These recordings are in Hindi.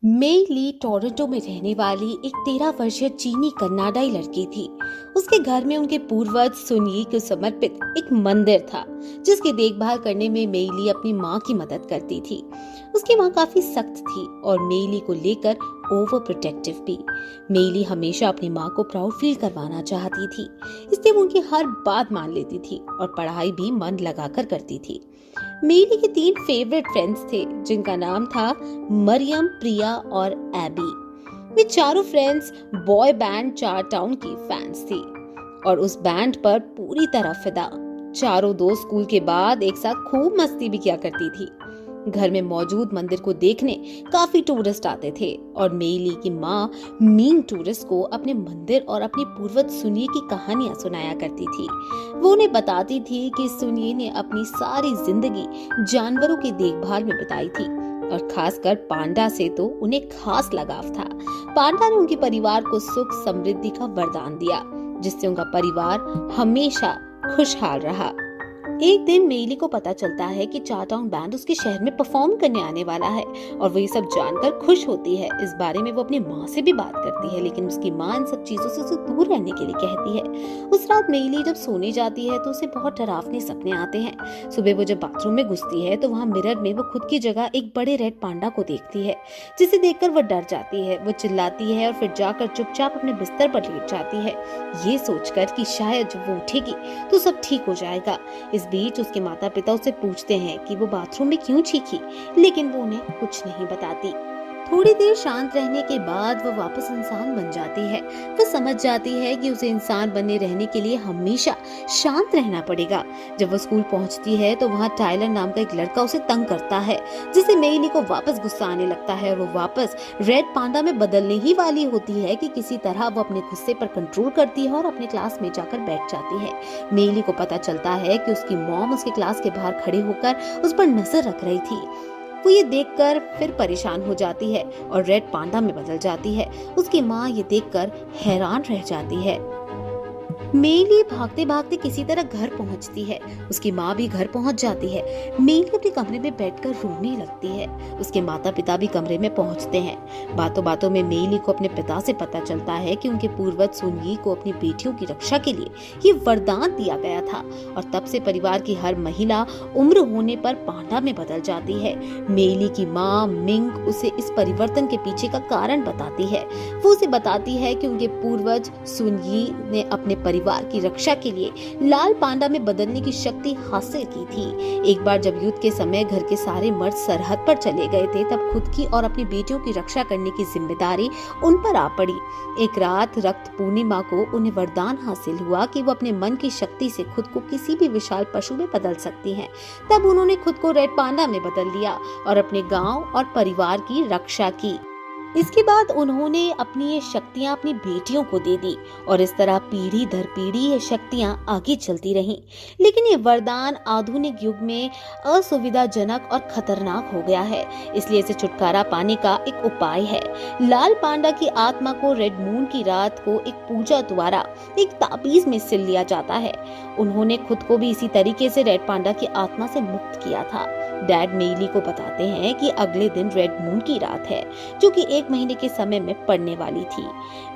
मेई ली टोरंटो में रहने वाली एक 13 वर्षीय चीनी कनाडाई लड़की थी। उसके घर में उनके पूर्वज सुनयी को समर्पित एक मंदिर था, जिसकी देखभाल करने में मेई ली अपनी माँ की मदद करती थी। उसकी माँ काफी सख्त थी और मेई ली को लेकर ओवर प्रोटेक्टिव भी। मेई ली हमेशा अपनी माँ को प्राउड फील करवाना चाहती थी, इसलिए वो उनकी हर बात मान लेती थी और पढ़ाई भी मन लगाकर करती थी। मेरी के 3 फेवरेट फ्रेंड्स थे, जिनका नाम था मरियम, प्रिया और एबी। वे चारों फ्रेंड्स बॉय बैंड चार टाउन की फैंस थी और उस बैंड पर पूरी तरह फिदा। चारों दोस्त स्कूल के बाद एक साथ खूब मस्ती भी किया करती थी। घर में मौजूद मंदिर को देखने काफी टूरिस्ट आते थे और मेइली की माँ मीन टूरिस्ट को अपने मंदिर और अपनी पूर्वज सुनिए की कहानियां सुनाया करती थी। वो उन्हें बताती थी कि सुनिए ने अपनी सारी जिंदगी जानवरों की देखभाल में बिताई थी और खासकर पांडा से तो उन्हें खास लगाव था। पांडा ने उनके परिवार को सुख समृद्धि का वरदान दिया, जिससे उनका परिवार हमेशा खुशहाल रहा। एक दिन मेली को पता चलता है कि चारटाउन बैंड उसके शहर में परफॉर्म करने आने वाला है और वो ये सब जानकर खुश होती है। इस बारे में वो अपनी माँ से भी बात करती है, लेकिन उसकी माँ इन सब चीजों से उसे दूर रहने के लिए कहती है। उस रात मेली जब सोने जाती है तो उसे बहुत डरावने सपने आते हैं। सुबह वो जब बाथरूम में घुसती है तो वहाँ मिरर में वो खुद की जगह एक बड़े रेड पांडा को देखती है, जिसे देखकर वो डर जाती है। वो चिल्लाती है और फिर जाकर चुपचाप अपने बिस्तर पर लेट जाती है, ये सोचकर कि शायद जब वो उठेगी तो सब ठीक हो जाएगा। इस बीच उसके माता पिता उससे पूछते हैं कि वो बाथरूम में क्यों चीखी, लेकिन वो उन्हें कुछ नहीं बताती। थोड़ी देर शांत रहने के बाद वो वापस इंसान बन जाती है। वो समझ जाती है कि उसे इंसान बने रहने के लिए हमेशा शांत रहना पड़ेगा। जब वो स्कूल पहुंचती है तो वहाँ टाइलर नाम का एक लड़का उसे तंग करता है, जिससे मेइली को वापस गुस्सा आने लगता है और वो वापस रेड पांडा में बदलने ही वाली होती है कि किसी तरह वो अपने गुस्से पर कंट्रोल करती है और अपने क्लास में जाकर बैठ जाती है। मेइली को पता चलता है कि उसकी मॉम उसके क्लास के बाहर खड़े होकर उस पर नजर रख रही थी। वो ये देखकर फिर परेशान हो जाती है और रेड पांडा में बदल जाती है। उसकी माँ ये देखकर हैरान रह जाती है। मेली भागते भागते किसी तरह घर पहुंचती है। उसकी माँ भी घर पहुंच जाती है। मेली अपने कमरे में बैठकर रोने लगती है। उसके माता पिता भी कमरे में पहुंचते हैं। बातों बातों में मेली को अपने पिता से पता चलता है कि उनके पूर्वज सुनयी को अपनी बेटियों की रक्षा के लिए ये वरदान दिया गया था और तब से परिवार की हर महिला उम्र होने पर पांडा में बदल जाती है। मेली की माँ मिंग उसे इस परिवर्तन के पीछे का कारण बताती है। वो उसे बताती है कि उनके पूर्वज सुनयी ने अपने परिवार की रक्षा के लिए लाल पांडा में बदलने की शक्ति हासिल की थी। एक बार जब युद्ध के समय घर के सारे मर्द सरहद पर चले गए थे, तब खुद की और अपनी बेटियों की रक्षा करने की जिम्मेदारी उन पर आ पड़ी। एक रात रक्त पूर्णिमा को उन्हें वरदान हासिल हुआ कि वो अपने मन की शक्ति से खुद को किसी भी विशाल पशु में बदल सकती हैं। तब उन्होंने खुद को रेड पांडा में बदल लिया और अपने गांव और परिवार की रक्षा की। इसके बाद उन्होंने अपनी ये शक्तियां अपनी बेटियों को दे दी और इस तरह पीढ़ी दर पीढ़ी ये शक्तियां आगे चलती रहीं। लेकिन ये वरदान आधुनिक युग में असुविधाजनक और खतरनाक हो गया है, इसलिए इसे छुटकारा पाने का एक उपाय है। लाल पांडा की आत्मा को रेड मून की रात को एक पूजा द्वारा एक ताबीज में सिल लिया जाता है। उन्होंने खुद को भी इसी तरीके से रेड पांडा की आत्मा से मुक्त किया था। डैड मेली को बताते हैं कि अगले दिन रेड मून की रात है, जो कि 1 महीने के समय में पड़ने वाली थी।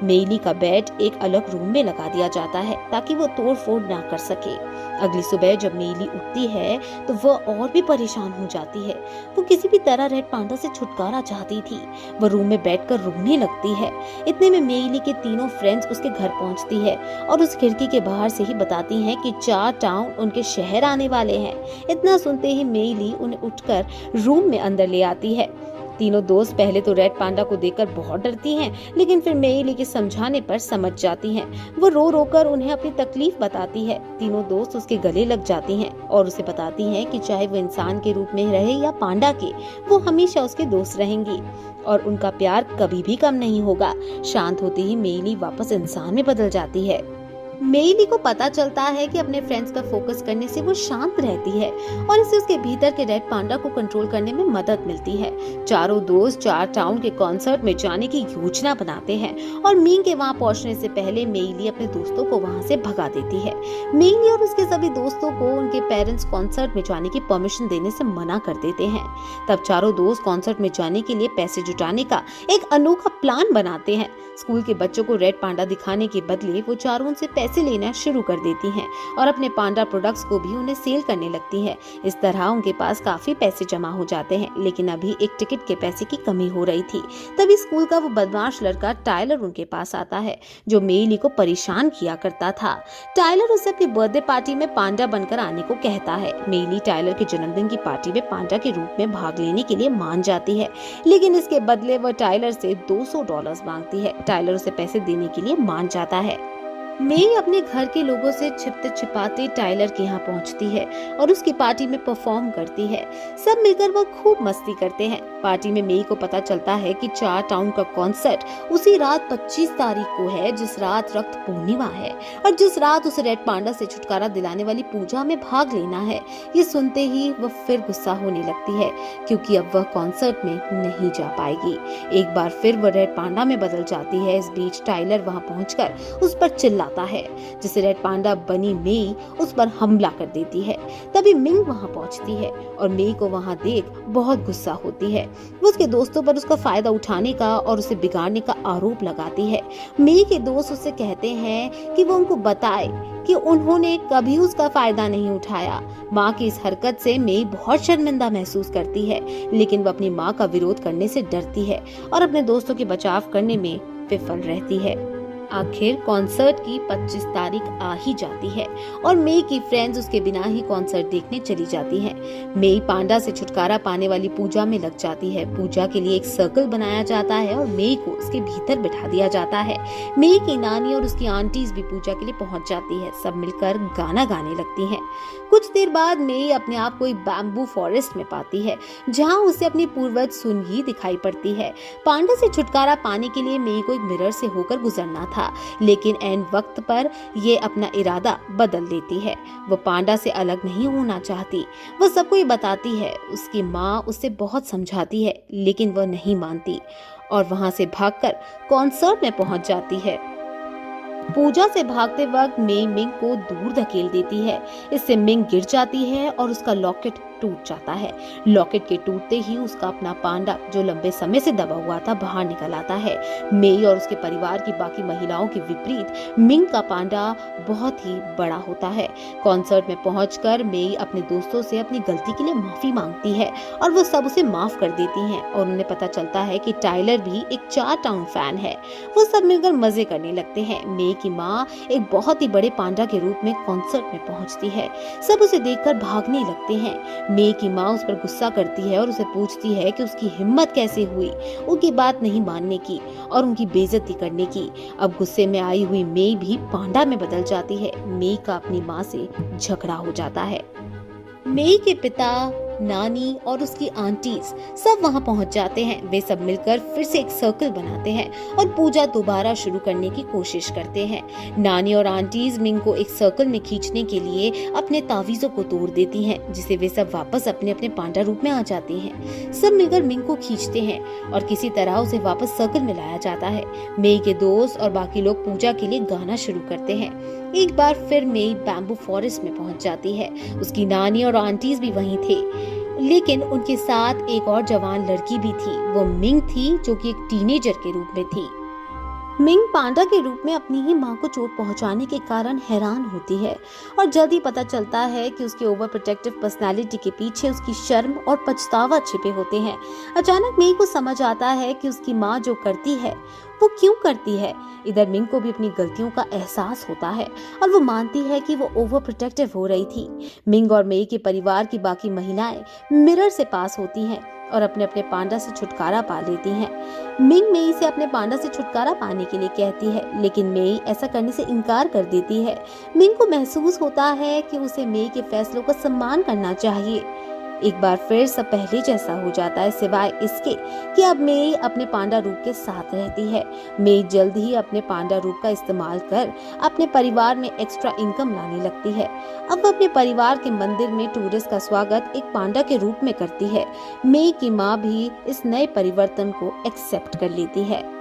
मेली का बेड एक अलग रूम में लगा दिया जाता है ताकि वो तोड़ फोड़ ना कर सके। अगली सुबह जब मेली उठती है तो वह और भी परेशान हो जाती है। वो किसी भी तरह रेड पांडा से छुटकारा चाहती थी। वो रूम में बैठकर रोने लगती है। इतने में मेली के तीनों फ्रेंड्स उसके घर पहुंचती है और उस खिड़की के बाहर से ही बताती हैं कि चार टाउन उनके शहर आने वाले हैं। इतना सुनते ही मेली उन्हें उठकर रूम में अंदर ले आती है। तीनों दोस्त पहले तो रेड पांडा को देखकर बहुत डरती हैं, लेकिन फिर मेली के समझाने पर समझ जाती हैं। वो रो रो कर उन्हें अपनी तकलीफ बताती है। तीनों दोस्त उसके गले लग जाती हैं और उसे बताती हैं कि चाहे वो इंसान के रूप में रहे या पांडा के, वो हमेशा उसके दोस्त रहेंगी और उनका प्यार कभी भी कम नहीं होगा। शांत होते ही मेली वापस इंसान में बदल जाती है। मेइली को पता चलता है कि अपने फ्रेंड्स पर फोकस करने से वो शांत रहती है और इससे उसके भीतर के रेड पांडा को कंट्रोल करने में मदद मिलती है। चारों दोस्त चार टाउन के कॉन्सर्ट में जाने की योजना बनाते हैं और मिंग के वहां पहुंचने से पहले मेइली अपने दोस्तों को वहां से भगा देती है। मेइली और उसके सभी दोस्तों को उनके पेरेंट्स कॉन्सर्ट में जाने की परमिशन देने से मना कर देते हैं। तब चारों दोस्त कॉन्सर्ट में जाने के लिए पैसे जुटाने का एक अनोखा प्लान बनाते हैं। स्कूल के बच्चों को रेड पांडा दिखाने के बदले वो चारों उनसे पैसे लेना शुरू कर देती हैं और अपने पांडा प्रोडक्ट्स को भी उन्हें सेल करने लगती है। इस तरह उनके पास काफी पैसे जमा हो जाते हैं, लेकिन अभी एक टिकट के पैसे की कमी हो रही थी। तभी स्कूल का वो बदमाश लड़का टाइलर उनके पास आता है, जो मेइली को परेशान किया करता था। टाइलर उसे अपनी बर्थडे पार्टी में पांडा बनकर आने को कहता है। मेइली टाइलर के जन्मदिन की पार्टी में पांडा के रूप में भाग लेने के लिए मान जाती है, लेकिन इसके बदले वह टाइलर से $200 मांगती है। टाइलर उसे पैसे देने के लिए मान जाता है। मेई अपने घर के लोगों से छिपते छिपाते टाइलर के यहाँ पहुँचती है और उसकी पार्टी में परफॉर्म करती है। सब मिलकर वो खूब मस्ती करते हैं। पार्टी में मेई को पता चलता है कि चार टाउन का कॉन्सर्ट उसी रात 25 तारीख को है, जिस रात रक्त पूर्णिमा है और जिस रात उसे रेड पांडा से छुटकारा दिलाने वाली पूजा में भाग लेना है। ये सुनते ही वह फिर गुस्सा होने लगती है, क्योंकि अब वह कॉन्सर्ट में नहीं जा पाएगी। एक बार फिर वह रेड पांडा में बदल जाती है। इस बीच टाइलर वहाँ पहुंचकर उस पर चिल्लाता है, जिससे रेड पांडा बनी मेई उस पर हमला कर देती है। तभी मिंग वहाँ पहुँचती है और मेई को वहाँ देख बहुत गुस्सा होती है। वो उसके दोस्तों पर उसका फायदा उठाने का और उसे बिगाड़ने का आरोप लगाती है। मेई के दोस्त उससे कहते हैं कि वो उनको बताए कि उन्होंने कभी उसका फायदा नहीं उठाया। माँ की इस हरकत से मेई बहुत शर्मिंदा महसूस करती है, लेकिन वो अपनी माँ का विरोध करने से डरती है और अपने दोस्तों के बचाव करने में विफल रहती है। आखिर कॉन्सर्ट की 25 तारीख आ ही जाती है और मेई की फ्रेंड्स उसके बिना ही कॉन्सर्ट देखने चली जाती हैं। मेई पांडा से छुटकारा पाने वाली पूजा में लग जाती है। पूजा के लिए एक सर्कल बनाया जाता है और मेई को उसके भीतर बिठा दिया जाता है। मेई की नानी और उसकी आंटीज भी पूजा के लिए पहुंच जाती है। सब मिलकर गाना गाने लगती हैं। कुछ देर बाद मेई अपने आप को एक बैम्बू फॉरेस्ट में पाती है, जहाँ उसे अपनी पूर्वज सुनगी दिखाई पड़ती है। पांडा से छुटकारा पाने के लिए मेई को एक मिरर से होकर गुजरना था, लेकिन एंड वक्त पर ये अपना इरादा बदल देती है। वो पांडा से अलग नहीं होना चाहती। वो सबको ये बताती है। उसकी माँ उसे बहुत समझाती है, लेकिन वह नहीं मानती और वहां से भागकर कॉन्सर्ट में पहुंच जाती है। पूजा से भागते वक्त मेई मिंग को दूर धकेल देती है। इससे मिंग गिर जाती है और उसका लॉकेट टूट जाता है। लॉकेट के टूटते ही उसका अपना पांडा, जो लंबे समय से दबा हुआ था, बाहर निकल आता है। मेई और उसके परिवार की बाकी महिलाओं के विपरीत मिंग का पांडा बहुत ही बड़ा होता है। कॉन्सर्ट में पहुंचकर मेई अपने दोस्तों से अपनी गलती के लिए माफी मांगती है और वो सब उसे माफ कर देती हैं और उन्हें पता चलता है कि टाइलर भी एक चार टाउन फैन है। वो सब मिलकर मजे करने लगते हैं। मेई की माँ एक बहुत ही बड़े पांडा के रूप में कॉन्सर्ट में पहुंचती है। सब उसे देखकर भागने लगते हैं। मेई की माँ उस पर गुस्सा करती है और उसे पूछती है कि उसकी हिम्मत कैसे हुई उनकी बात नहीं मानने की और उनकी बेइज्जती करने की। अब गुस्से में आई हुई मेई भी पांडा में बदल जाती है। मेई का अपनी माँ से झगड़ा हो जाता है। मेई के पिता, नानी और उसकी आंटीज सब वहां पहुंच जाते हैं। वे सब मिलकर फिर से एक सर्कल बनाते हैं और पूजा दोबारा शुरू करने की कोशिश करते हैं। नानी और आंटीज मिंग को एक सर्कल में खींचने के लिए अपने तावीजों को तोड़ देती हैं, जिससे वे सब वापस अपने अपने पांडा रूप में आ जाते हैं। सब मिलकर मिंग को खींचते हैं और किसी तरह उसे वापस सर्कल में लाया जाता है। मेई के दोस्त और बाकी लोग पूजा के लिए गाना शुरू करते हैं। एक बार फिर मेई बैम्बू फॉरेस्ट में पहुंच जाती है। उसकी नानी और आंटीज भी वहीं थे, लेकिन उनके साथ एक और जवान लड़की भी थी। वो मिंग थी, जो कि एक टीनेजर के रूप में थी। मिंग पांडा के रूप में अपनी ही मां को चोट पहुंचाने के कारण हैरान होती है और जल्दी पता चलता है कि उसके ओवर प्रोटेक्टिव पर्सनालिटी के पीछे उसकी शर्म और पछतावा छिपे होते हैं। अचानक मिंग को समझ आता है कि उसकी मां जो करती है वो क्यों करती है। इधर मिंग को भी अपनी गलतियों का एहसास होता है और वो मानती है कि वो ओवर प्रोटेक्टिव हो रही थी। मिंग और मेई के परिवार की बाकी महिलाएं मिरर से पास होती हैं और अपने अपने पांडा से छुटकारा पा लेती हैं। मिंग मेई से अपने पांडा से छुटकारा पाने के लिए कहती है, लेकिन मेई ऐसा करने से इनकार कर देती है। मिंग को महसूस होता है कि उसे मेई के फैसलों का सम्मान करना चाहिए। एक बार फिर सब पहले जैसा हो जाता है, सिवाय इसके कि अब मेई अपने पांडा रूप के साथ रहती है। मेई जल्द ही अपने पांडा रूप का इस्तेमाल कर अपने परिवार में एक्स्ट्रा इनकम लाने लगती है। अब वो अपने परिवार के मंदिर में टूरिस्ट का स्वागत एक पांडा के रूप में करती है। मेई की माँ भी इस नए परिवर्तन को एक्सेप्ट कर लेती है।